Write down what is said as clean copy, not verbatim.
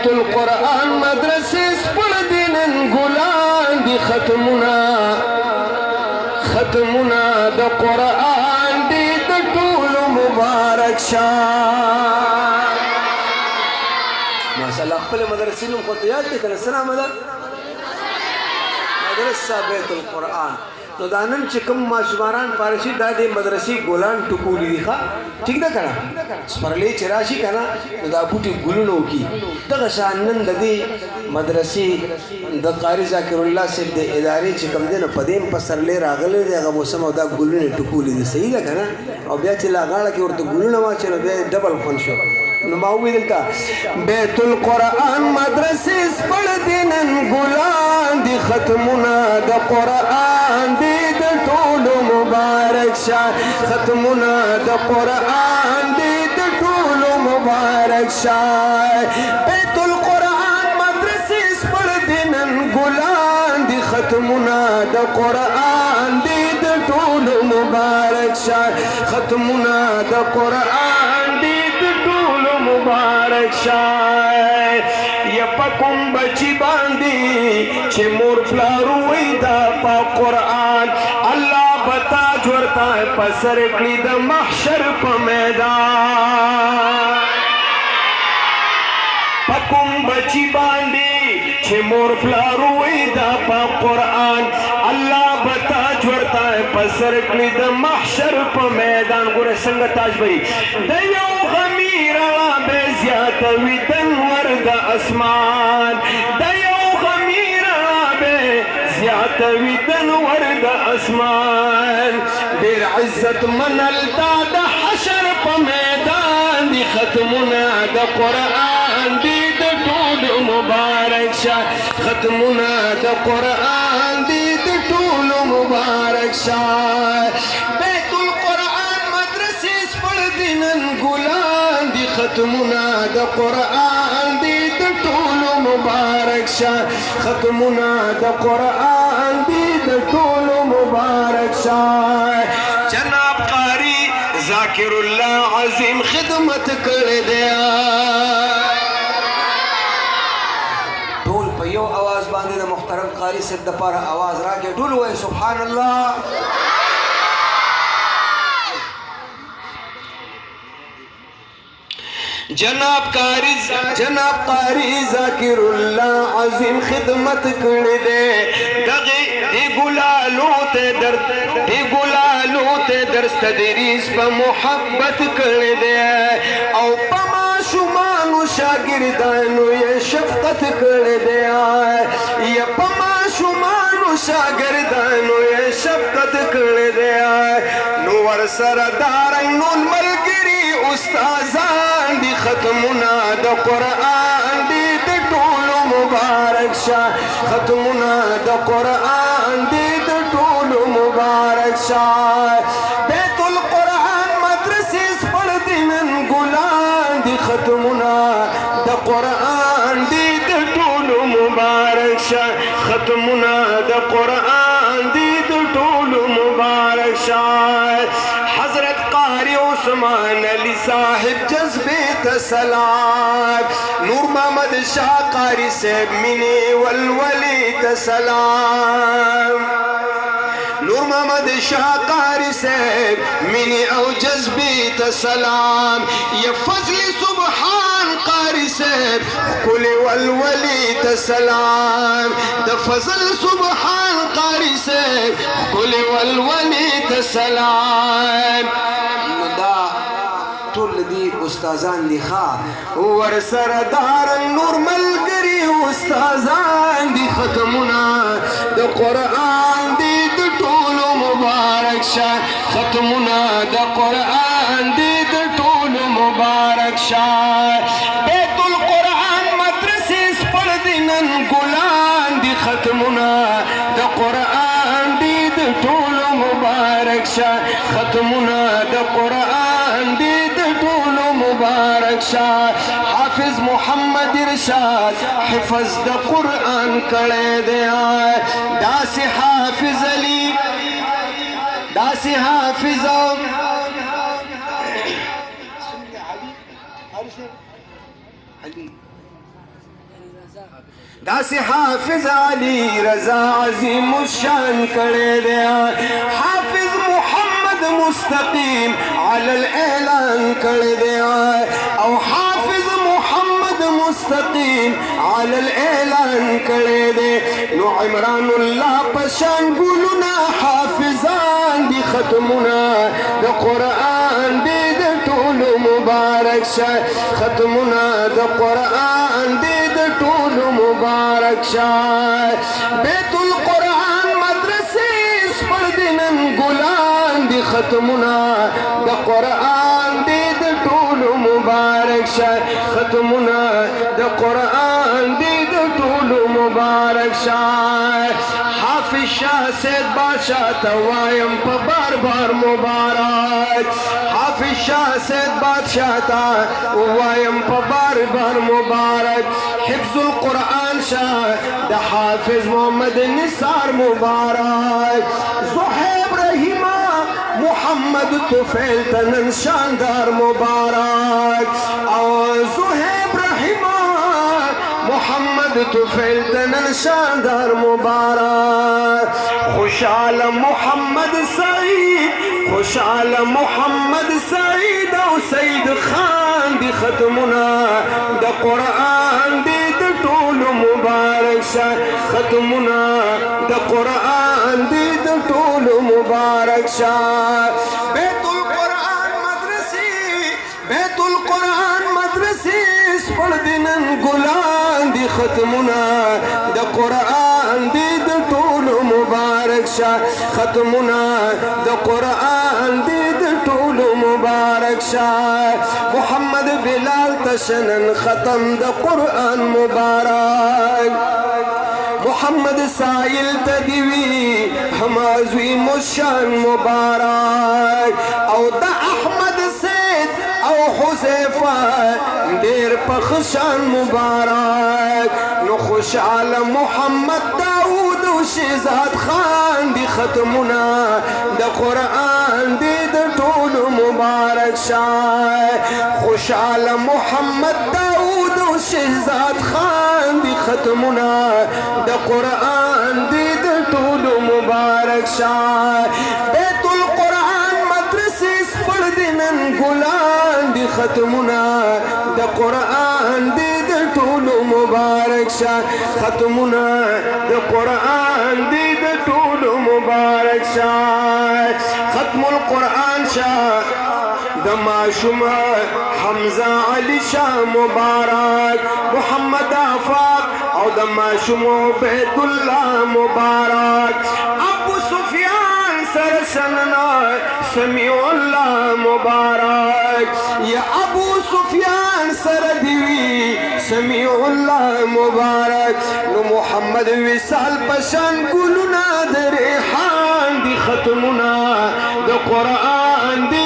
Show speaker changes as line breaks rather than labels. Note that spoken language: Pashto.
بیت القرآن مدرسې سپړ دي نن ګلان دي ختمونه د قرآن دي د ټولو مبارک شاه ماشاءالله خپل مدرسې نوم خو ته یاد دی که نه څه نامه ده مدرسه بیت القرآن نو دا نن چې کوم ماشومان فارسی دا د مدرسې ګلان ټکولي دي ښه ټیک ده که نه سپرلی چې راشي که نه نو دا بوټي ګلونه وکړي دغه شان نن د دې مدرسې د قاري ذاکر الله صاحب د ادارې چې کوم دی نو په دې هم پسرلی راغلی دی هغه موسم او دا ګلونه ټکولي دي صحیح ده که نه او بیا چې لا غاړه کې ورته ګلونه واچوي نو بیا ډبل خوند شو نو ما وویل دلته بیت القرآن مدرسې سپړ دي نن ګلان دي ختمونه د قرآن دي د ټولو مبارک شه ختمونه د قرآن دي د ټولو مبارک شه بیت القرآن مدرسې سپړ دي نن ګلان دي ختمونه د قرآن دي د ټولو مبارک شه ختمونه د قرآن دي مبارک شای یا پکم بچی باندی چه مور پلارو ویدا پا قرآن اللہ بتا جورتا ہے پسر کلی دا محشر پا میدان پکم بچی باندی چه مور پلارو ویدا پا قرآن اللہ بتا جورتا ہے پسر کلی دا محشر پا میدان گورے سنگ تاج بھئی دیو غمیر بے زیادہ ویدن ورد اسمان دیو غمیر بے زیادہ ویدن ورد اسمان دیر عزت منل دا حشر پا میدان دی ختمنا دا قرآن دی دا طول مبارک شاہ ختمنا دا قرآن دی دا طول مبارک شاہ بیت القرآن مدرسی سپڑ دینن گلان دی ختمنا دا قرآن دی دا طول مبارک شاہ ختمنا دا قرآن دی دا طول مبارک شاہ جناب قاری ذاکر اللہ عظیم خدمت کر دیا ټول په یو आवाज باندې د محترم قاری صاحب د پاره आवाज راکې ټول وای سبحان الله جناب قاری ذاکر اللہ عظیم خدمت کړي دے دی ګلالو ته درس تدریس په محبت کړي دے او پما شومانو شاګردانو یې شفقت کړي دے یا پما شومانو شاګردانو یې شفقت کړي دے نو ور سره دارنګ نون ملګری استادان دی ختمنا د قرآن دی د ټولو مبارک شاه ختمنا د قرآن دی د ټولو مبارک شاه بیت القرآن مدرسې سپړ دي نن ګلان دی ختمنا د قرآن دی د ټولو مبارک شاه ختمنا د قرآن دی د ټولو مبارک شاه حضرت قاری عثمان علی صاحب جذبے سلام نور محمد شاہ قاری صاحب منی والولی سلام نور محمد شاہ قاری صاحب منی او جذبے سلام یا فضل سبحان قاری صاحب کل والولی سلام دا فضل سبحان قاری صاحب کل والولی سلام ټول دی استادان دی ښا ور سره دارنګ نور ملګري استادان دی ختمونه د قرآن دی د ټولو مبارک شه ختمونه د قرآن دی د ټولو مبارک شه بیت القرآن مدرسې سپړ دي نن ګلان دی ختمونه د قرآن دی د ټولو مبارک شه ختمونه د قرآن دی مبارک شاه حافظ محمد ارشاد حفظ د قرآن کړه دے داسې حافظ علی داسې حافظ داسې حافظ علي رضا عظیم الشان کړی دی حافظ محمد مستقیم علی الاعلان کړی دی او حافظ محمد مستقیم علی الاعلان کړی دی نو عمران الله پشان ګلونه حافظان دي ختمونه د قرآن دي د ټولو مبارک شه ختمونه د قرآن دي د ټولو مبارک شه بیت القرآن مدرسې سپړدنن ګلان دي ختمونه د قرآن دي د ټولو مبارک شه ختمونه د قرآن دي د ټولو مبارک شه حافظ شاه سید بادشاہ ته وایم په بار بار مبارک حافظ شاه سید بادشاہ ته وایم په بار بار مبارک حفظ القرآن شاه د حافظ محمد نثار مبارک زهیب رحیمه محمد طفیل تنن شاندار مبارک او زهیب رحیمه محمد طفیل تنن شاندار مبارک خوشحال محمد سعید خوشحال محمد سعید او سید خان دی ختمونه د قرآن دی د ټولو مبارک شه ختمونه د قرآن دی د ټولو مبارک شه بیت القرآن مدرسې بیت القرآن مدرسې سپړدنن ګلان دي ختمونه د قرآن دي د ټولو مبارک شه ختمونه د قرآن دي د ټولو مبارک شه محمد بلال تشنن ختم د قرآن مبارک محمد سائل تدیوی همازوی مشان مبارک او د احمد سید او حذیفه دیر پخشان مبارک نو خوشحال محمد داود و شهزاد خان دی ختمونه د قرآن دی د ټولو مبارک شه خوشحال محمد داود و شهزاد خان دی ختمونه د قرآن دی د ټولو مبارک شه بیت القرآن مدرسې سپړدنن ګلان دي ختمونه د قرآن دی د ټولو مبارک شه ختمونه د قرآن دی د ټولو مبارک شه ختم القرآن شه د ماشوم حمزه علي شاه مبارک محمد آفاق او د ماشوم عبید الله مبارک ابو سفیان سرشننا سمیع الله مبارک یا ابو سفیان سر دیوی سمیع الله مبارک نو محمد وصال پشان ګلونه د ریحان دي ختمونه د قرآن دي